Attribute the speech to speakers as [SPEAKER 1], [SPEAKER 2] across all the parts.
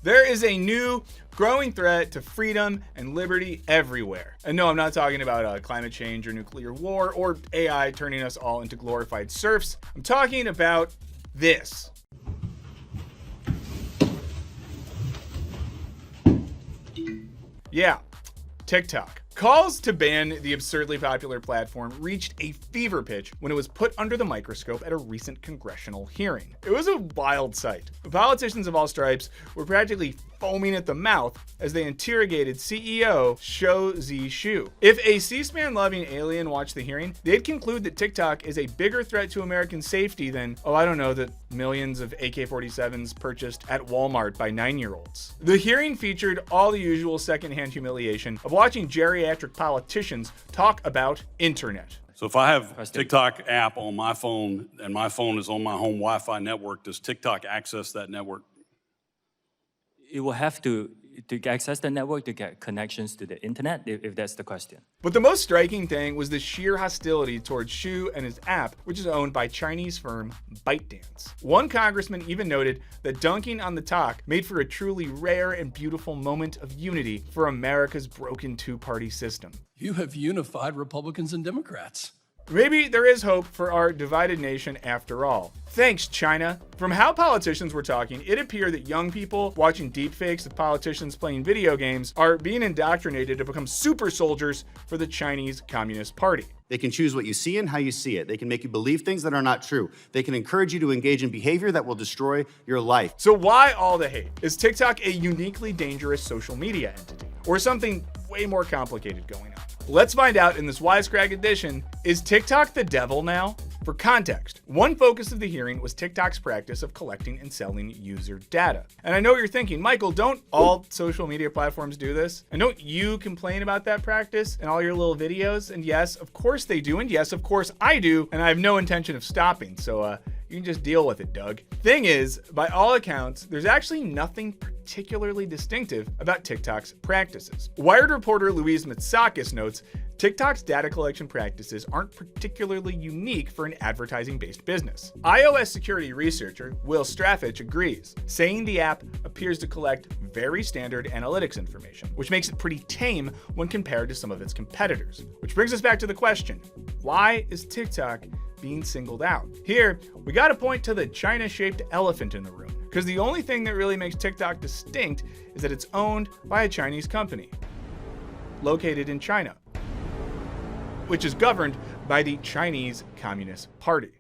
[SPEAKER 1] There is a new growing threat to freedom and liberty everywhere. And no, I'm not talking about climate change or nuclear war or AI turning us all into glorified serfs. I'm talking about this. Yeah, TikTok. Calls to ban the absurdly popular platform reached a fever pitch when it was put under the microscope at a recent congressional hearing. It was a wild sight. Politicians of all stripes were practically foaming at the mouth as they interrogated CEO Shou Zishu. If a C-SPAN loving alien watched the hearing, they'd conclude that TikTok is a bigger threat to American safety than, that millions of AK-47s purchased at Walmart by 9-year-olds. The hearing featured all the usual secondhand humiliation of watching geriatric politicians talk about internet.
[SPEAKER 2] So if I have a TikTok app on my phone and my phone is on my home Wi-Fi network, does TikTok access that network?
[SPEAKER 3] It will have to access the network to get connections to the internet, if that's the question.
[SPEAKER 1] But the most striking thing was the sheer hostility towards Shu and his app, which is owned by Chinese firm ByteDance. One congressman even noted that dunking on the talk made for a truly rare and beautiful moment of unity for America's broken two-party system.
[SPEAKER 4] You have unified Republicans and Democrats.
[SPEAKER 1] Maybe there is hope for our divided nation after all. Thanks, China. From how politicians were talking, it appeared that young people watching deepfakes of politicians playing video games are being indoctrinated to become super soldiers for the Chinese Communist Party.
[SPEAKER 5] They can choose what you see and how you see it. They can make you believe things that are not true. They can encourage you to engage in behavior that will destroy your life.
[SPEAKER 1] So why all the hate? Is TikTok a uniquely dangerous social media entity? Or something way more complicated going on? Let's find out in this Wisecrack edition. Is TikTok the devil now? For context, one focus of the hearing was TikTok's practice of collecting and selling user data. And I know what you're thinking, Michael, don't all social media platforms do this? And don't you complain about that practice in all your little videos? And yes, of course they do. And yes, of course I do. And I have no intention of stopping. So you can just deal with it, Doug. Thing is, by all accounts, there's actually nothing particularly distinctive about TikTok's practices. Wired reporter Louise Matsakis notes, TikTok's data collection practices aren't particularly unique for an advertising-based business. iOS security researcher Will Straffich agrees, saying the app appears to collect very standard analytics information, which makes it pretty tame when compared to some of its competitors. Which brings us back to the question, why is TikTok being singled out? Here, we gotta point to the China-shaped elephant in the room, because the only thing that really makes TikTok distinct is that it's owned by a Chinese company, located in China, which is governed by the Chinese Communist Party.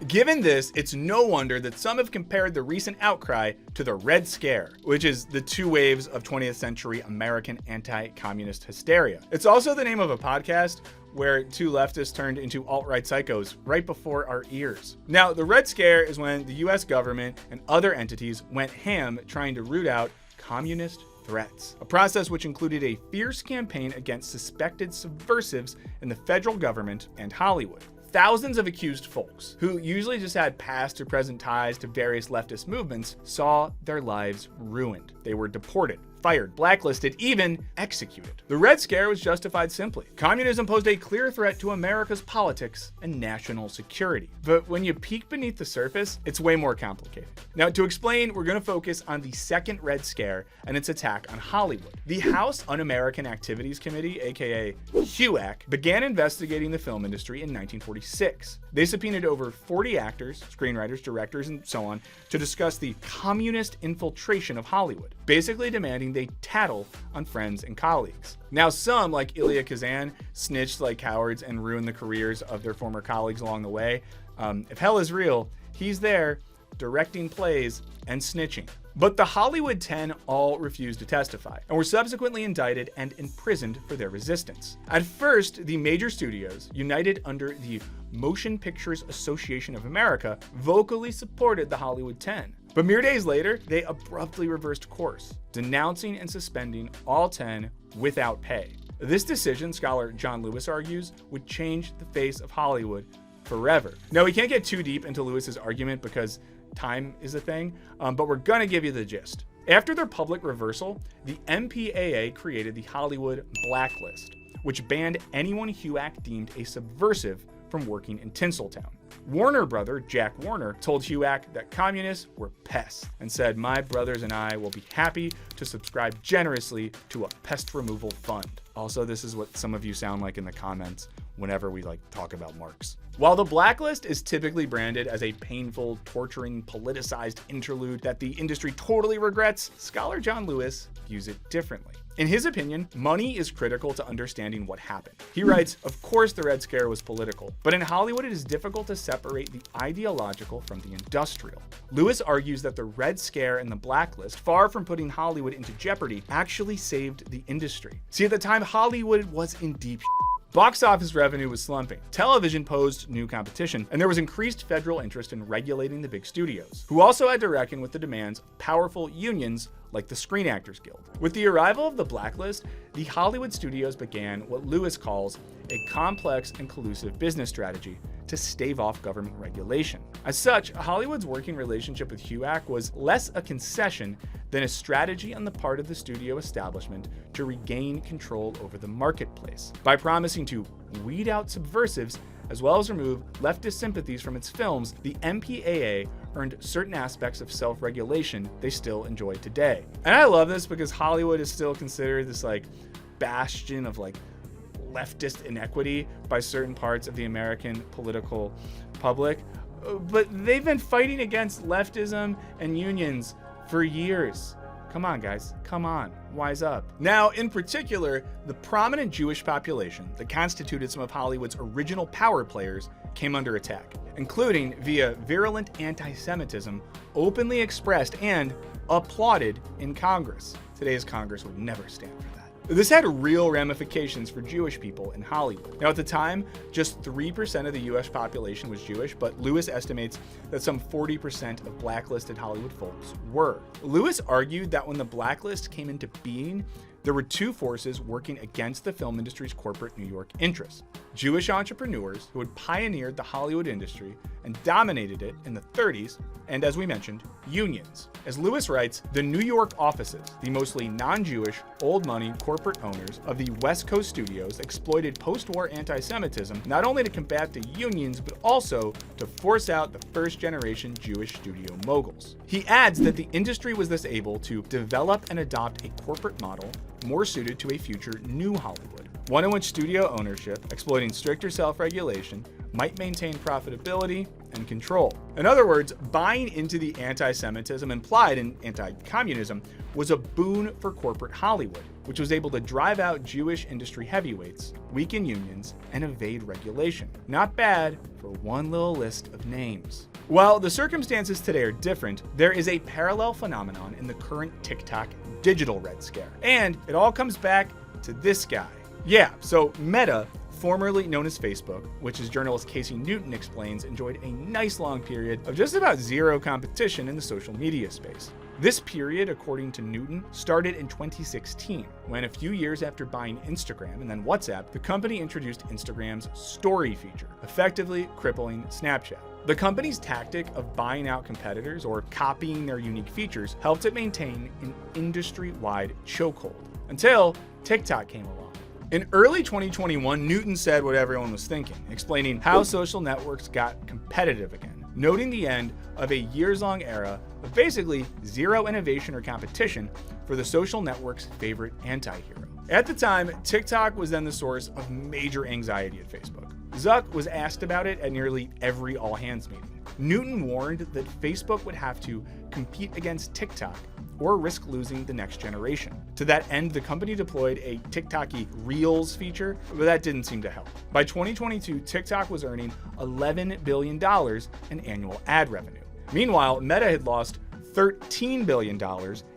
[SPEAKER 1] Given this, it's no wonder that some have compared the recent outcry to the Red Scare, which is the two waves of 20th century American anti-communist hysteria. It's also the name of a podcast where two leftists turned into alt-right psychos right before our ears. Now, the Red Scare is when the US government and other entities went ham trying to root out communist threats, a process which included a fierce campaign against suspected subversives in the federal government and Hollywood. Thousands of accused folks, who usually just had past or present ties to various leftist movements, saw their lives ruined. They were deported, fired, blacklisted, even executed. The Red Scare was justified simply. Communism posed a clear threat to America's politics and national security. But when you peek beneath the surface, it's way more complicated. Now, to explain, we're going to focus on the second Red Scare and its attack on Hollywood. The House Un-American Activities Committee, aka HUAC, began investigating the film industry in 1946. They subpoenaed over 40 actors, screenwriters, directors, and so on to discuss the communist infiltration of Hollywood, basically demanding they tattle on friends and colleagues. Now, some, like Elia Kazan, snitched like cowards and ruined the careers of their former colleagues along the way. If hell is real, he's there directing plays and snitching. But the Hollywood 10 all refused to testify and were subsequently indicted and imprisoned for their resistance. At first, the major studios, united under the Motion Pictures Association of America, vocally supported the Hollywood 10. But mere days later, they abruptly reversed course, denouncing and suspending all 10 without pay. This decision, scholar John Lewis argues, would change the face of Hollywood forever. Now, we can't get too deep into Lewis's argument because time is a thing, but we're gonna give you the gist. After their public reversal, the MPAA created the Hollywood blacklist, which banned anyone HUAC deemed a subversive from working in Tinseltown. Warner brother Jack Warner told HUAC that communists were pests and said, "My brothers and I will be happy to subscribe generously to a pest removal fund." Also, this is what some of you sound like in the comments whenever we talk about Marx. While the blacklist is typically branded as a painful, torturing, politicized interlude that the industry totally regrets, scholar John Lewis views it differently. In his opinion, money is critical to understanding what happened. He writes, "Of course the Red Scare was political, but in Hollywood it is difficult to separate the ideological from the industrial." Lewis argues that the Red Scare and the blacklist, far from putting Hollywood into jeopardy, actually saved the industry. See, at the time, Hollywood was in deep Box office revenue was slumping, television posed new competition, and there was increased federal interest in regulating the big studios, who also had to reckon with the demands of powerful unions like the Screen Actors Guild. With the arrival of the blacklist, the Hollywood studios began what Lewis calls a complex and collusive business strategy to stave off government regulation. As such, Hollywood's working relationship with HUAC was less a concession than a strategy on the part of the studio establishment to regain control over the marketplace by promising to weed out subversives as well as remove leftist sympathies from its films. The MPAA earned certain aspects of self-regulation they still enjoy today. And I love this because Hollywood is still considered this bastion of leftist inequity by certain parts of the American political public. But they've been fighting against leftism and unions for years. Come on, guys. Come on. Wise up. Now, in particular, the prominent Jewish population that constituted some of Hollywood's original power players came under attack, including via virulent anti-Semitism openly expressed and applauded in Congress. Today's Congress would never stand for that. This had real ramifications for Jewish people in Hollywood. Now, at the time, just 3% of the US population was Jewish, but Lewis estimates that some 40% of blacklisted Hollywood folks were. Lewis argued that when the blacklist came into being, there were two forces working against the film industry's corporate New York interests: Jewish entrepreneurs who had pioneered the Hollywood industry and dominated it in the 30s, and as we mentioned, unions. As Lewis writes, the New York offices, the mostly non-Jewish, old-money corporate owners of the West Coast studios, exploited post-war anti-Semitism not only to combat the unions, but also to force out the first-generation Jewish studio moguls. He adds that the industry was thus able to develop and adopt a corporate model more suited to a future new Hollywood, one in which studio ownership, exploiting stricter self-regulation, might maintain profitability and control. In other words, buying into the anti-Semitism implied in anti-communism was a boon for corporate Hollywood, which was able to drive out Jewish industry heavyweights, weaken unions, and evade regulation. Not bad for one little list of names. While the circumstances today are different, there is a parallel phenomenon in the current TikTok digital Red Scare. And it all comes back to this guy. Yeah, so Meta, formerly known as Facebook, which as journalist Casey Newton explains, enjoyed a nice long period of just about zero competition in the social media space. This period, according to Newton, started in 2016, when a few years after buying Instagram and then WhatsApp, the company introduced Instagram's story feature, effectively crippling Snapchat. The company's tactic of buying out competitors or copying their unique features helped it maintain an industry-wide chokehold, until TikTok came along. In early 2021, Newton said what everyone was thinking, explaining how social networks got competitive again, noting the end of a years-long era of basically zero innovation or competition for the social network's favorite anti-hero. At the time, TikTok was then the source of major anxiety at Facebook. Zuck was asked about it at nearly every all-hands meeting. Newton warned that Facebook would have to compete against TikTok or risk losing the next generation. To that end, the company deployed a TikTok-y Reels feature, but that didn't seem to help. By 2022, TikTok was earning $11 billion in annual ad revenue. Meanwhile, Meta had lost $13 billion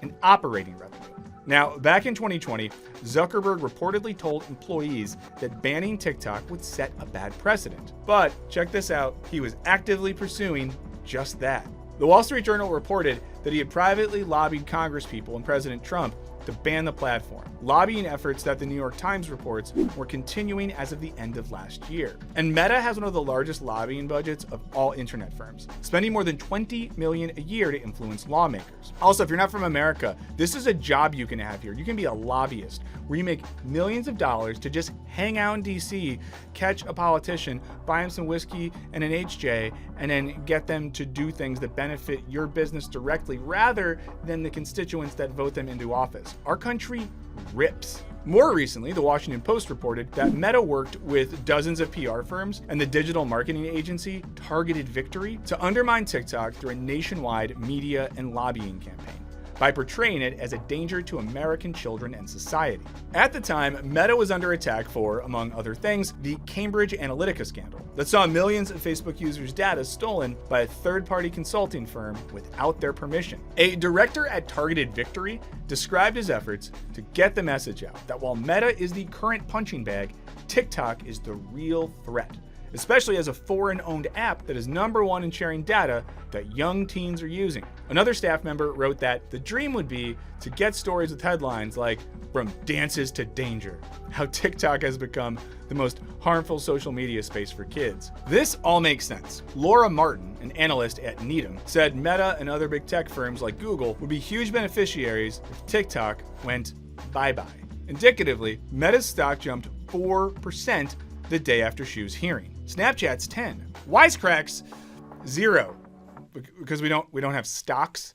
[SPEAKER 1] in operating revenue. Now, back in 2020, Zuckerberg reportedly told employees that banning TikTok would set a bad precedent. But check this out, he was actively pursuing just that. The Wall Street Journal reported that he had privately lobbied congresspeople and President Trump to ban the platform. Lobbying efforts that the New York Times reports were continuing as of the end of last year. And Meta has one of the largest lobbying budgets of all internet firms, spending more than $20 million a year to influence lawmakers. Also, if you're not from America, this is a job you can have here. You can be a lobbyist, where you make millions of dollars to just hang out in DC, catch a politician, buy him some whiskey and an HJ, and then get them to do things that benefit your business directly rather than the constituents that vote them into office. Our country rips. More recently, the Washington Post reported that Meta worked with dozens of PR firms and the digital marketing agency Targeted Victory to undermine TikTok through a nationwide media and lobbying campaign, by portraying it as a danger to American children and society. At the time, Meta was under attack for, among other things, the Cambridge Analytica scandal that saw millions of Facebook users' data stolen by a third-party consulting firm without their permission. A director at Targeted Victory described his efforts to get the message out that while Meta is the current punching bag, TikTok is the real threat, especially as a foreign-owned app that is #1 in sharing data that young teens are using. Another staff member wrote that the dream would be to get stories with headlines like, "From dances to danger," how TikTok has become the most harmful social media space for kids. This all makes sense. Laura Martin, an analyst at Needham, said Meta and other big tech firms like Google would be huge beneficiaries if TikTok went bye-bye. Indicatively, Meta's stock jumped 4% the day after Shu's hearing. Snapchat's 10. Wisecrack's 0, because we don't have stocks,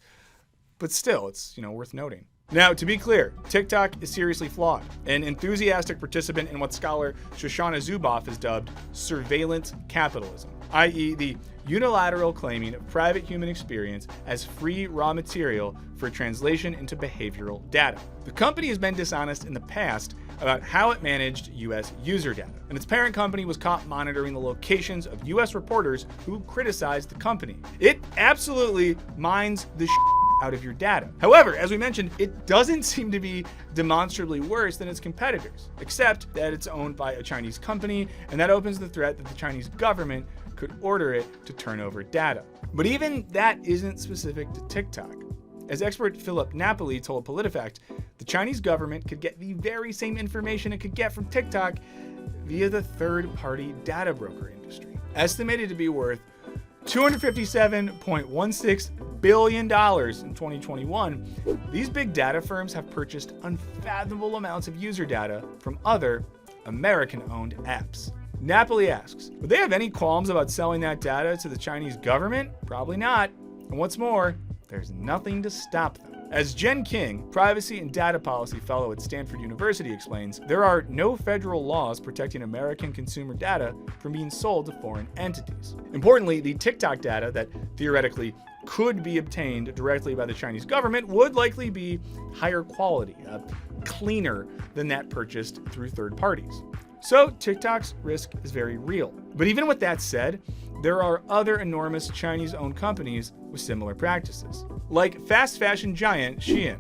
[SPEAKER 1] but still, it's worth noting. Now, to be clear, TikTok is seriously flawed, an enthusiastic participant in what scholar Shoshana Zuboff has dubbed surveillance capitalism, i.e. the unilateral claiming of private human experience as free raw material for translation into behavioral data. The company has been dishonest in the past about how it managed U.S. user data, and its parent company was caught monitoring the locations of U.S. reporters who criticized the company. It absolutely mines the out of your data. However, as we mentioned, it doesn't seem to be demonstrably worse than its competitors, except that it's owned by a Chinese company, and that opens the threat that the Chinese government could order it to turn over data. But even that isn't specific to TikTok. As expert Philip Napoli told PolitiFact, the Chinese government could get the very same information it could get from TikTok via the third-party data broker industry, estimated to be worth $257.16 billion in 2021. These big data firms have purchased unfathomable amounts of user data from other American-owned apps. Napoli asks, would they have any qualms about selling that data to the Chinese government? Probably not. And what's more, there's nothing to stop them. As Jen King, privacy and data policy fellow at Stanford University, explains, there are no federal laws protecting American consumer data from being sold to foreign entities. Importantly, the TikTok data that theoretically could be obtained directly by the Chinese government would likely be higher quality, cleaner than that purchased through third parties. So TikTok's risk is very real. But even with that said, there are other enormous Chinese-owned companies with similar practices, like fast fashion giant Shein,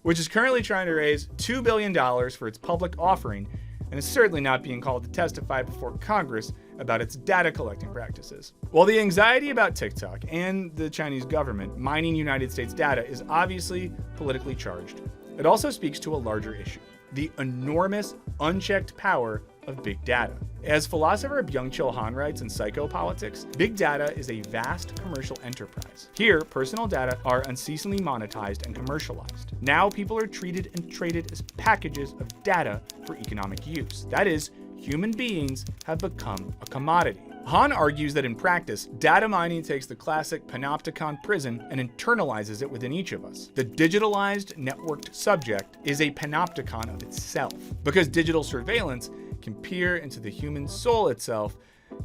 [SPEAKER 1] which is currently trying to raise $2 billion for its public offering and is certainly not being called to testify before Congress about its data collecting practices. While the anxiety about TikTok and the Chinese government mining United States data is obviously politically charged, it also speaks to a larger issue: the enormous, unchecked power of big data. As philosopher Byung-Chul Han writes in Psychopolitics, big data is a vast commercial enterprise. Here, personal data are unceasingly monetized and commercialized. Now people are treated and traded as packages of data for economic use. That is, human beings have become a commodity. Han argues that in practice, data mining takes the classic panopticon prison and internalizes it within each of us. The digitalized, networked subject is a panopticon of itself. Because digital surveillance can peer into the human soul itself,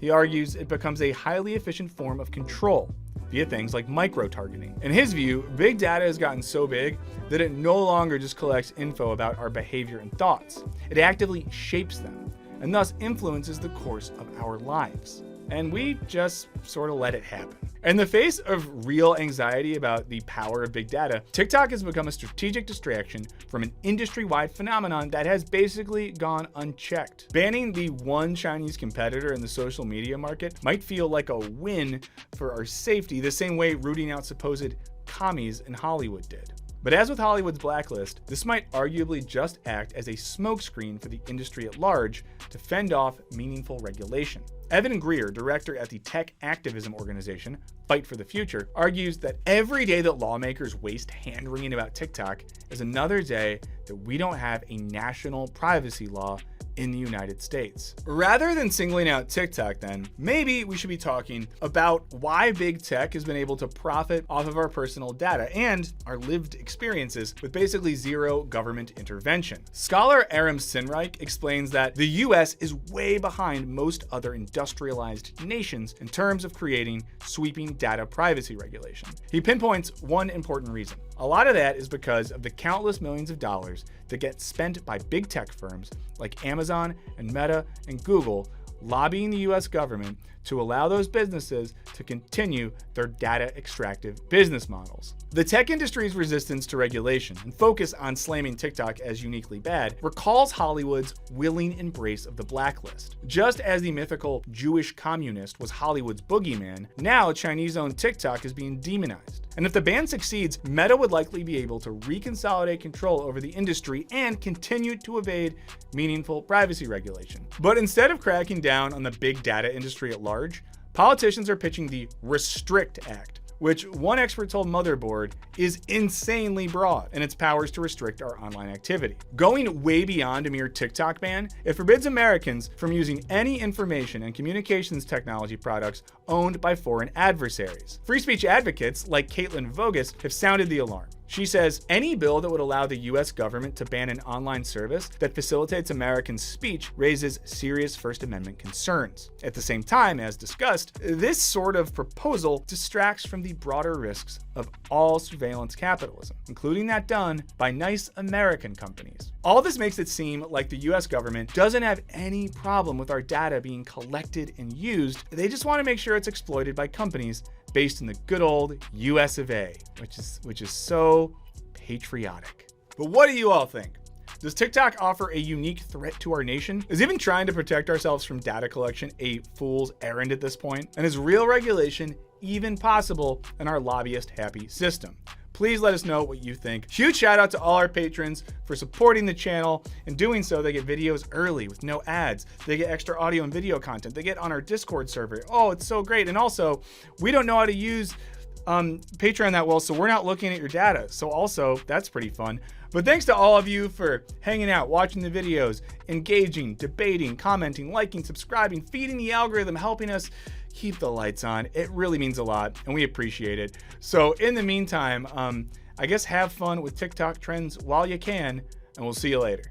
[SPEAKER 1] he argues it becomes a highly efficient form of control via things like micro-targeting. In his view, big data has gotten so big that it no longer just collects info about our behavior and thoughts. It actively shapes them, and thus influences the course of our lives. And we just sort of let it happen. In the face of real anxiety about the power of big data, TikTok has become a strategic distraction from an industry-wide phenomenon that has basically gone unchecked. Banning the one Chinese competitor in the social media market might feel like a win for our safety, the same way rooting out supposed commies in Hollywood did. But as with Hollywood's blacklist, this might arguably just act as a smokescreen for the industry at large to fend off meaningful regulation. Evan Greer, director at the tech activism organization Fight for the Future, argues that every day that lawmakers waste hand-wringing about TikTok is another day that we don't have a national privacy law in the United States. Rather than singling out TikTok then, maybe we should be talking about why big tech has been able to profit off of our personal data and our lived experiences with basically zero government intervention. Scholar Aram Sinreich explains that the US is way behind most other industrialized nations in terms of creating sweeping data privacy regulation. He pinpoints one important reason. A lot of that is because of the countless millions of dollars that get spent by big tech firms like Amazon and Meta and Google lobbying the US government to allow those businesses to continue their data extractive business models. The tech industry's resistance to regulation and focus on slamming TikTok as uniquely bad recalls Hollywood's willing embrace of the blacklist. Just as the mythical Jewish communist was Hollywood's boogeyman, now Chinese-owned TikTok is being demonized. And if the ban succeeds, Meta would likely be able to reconsolidate control over the industry and continue to evade meaningful privacy regulation. But instead of cracking down on the big data industry at large, politicians are pitching the Restrict Act, which one expert told Motherboard is insanely broad in its powers to restrict our online activity. Going way beyond a mere TikTok ban, it forbids Americans from using any information and communications technology products owned by foreign adversaries. Free speech advocates like Caitlin Vogus have sounded the alarm. She says any bill that would allow the US government to ban an online service that facilitates American speech raises serious First Amendment concerns. At the same time, as discussed, this sort of proposal distracts from the broader risks of all surveillance capitalism, including that done by nice American companies. All this makes it seem like the US government doesn't have any problem with our data being collected and used. They just want to make sure it's exploited by companies based in the good old US of A, which is so patriotic. But what do you all think? Does TikTok offer a unique threat to our nation? Is even trying to protect ourselves from data collection a fool's errand at this point? And is real regulation even possible in our lobbyist-happy system? Please let us know what you think. Huge shout out to all our patrons for supporting the channel. In doing so, they get videos early with no ads. They get extra audio and video content. They get on our Discord server. Oh, it's so great. And also, we don't know how to use Patreon that well, so we're not looking at your data. So also, that's pretty fun. But thanks to all of you for hanging out, watching the videos, engaging, debating, commenting, liking, subscribing, feeding the algorithm, helping us keep the lights on. It really means a lot, and we appreciate it. So in the meantime, I guess have fun with TikTok trends while you can, and we'll see you later.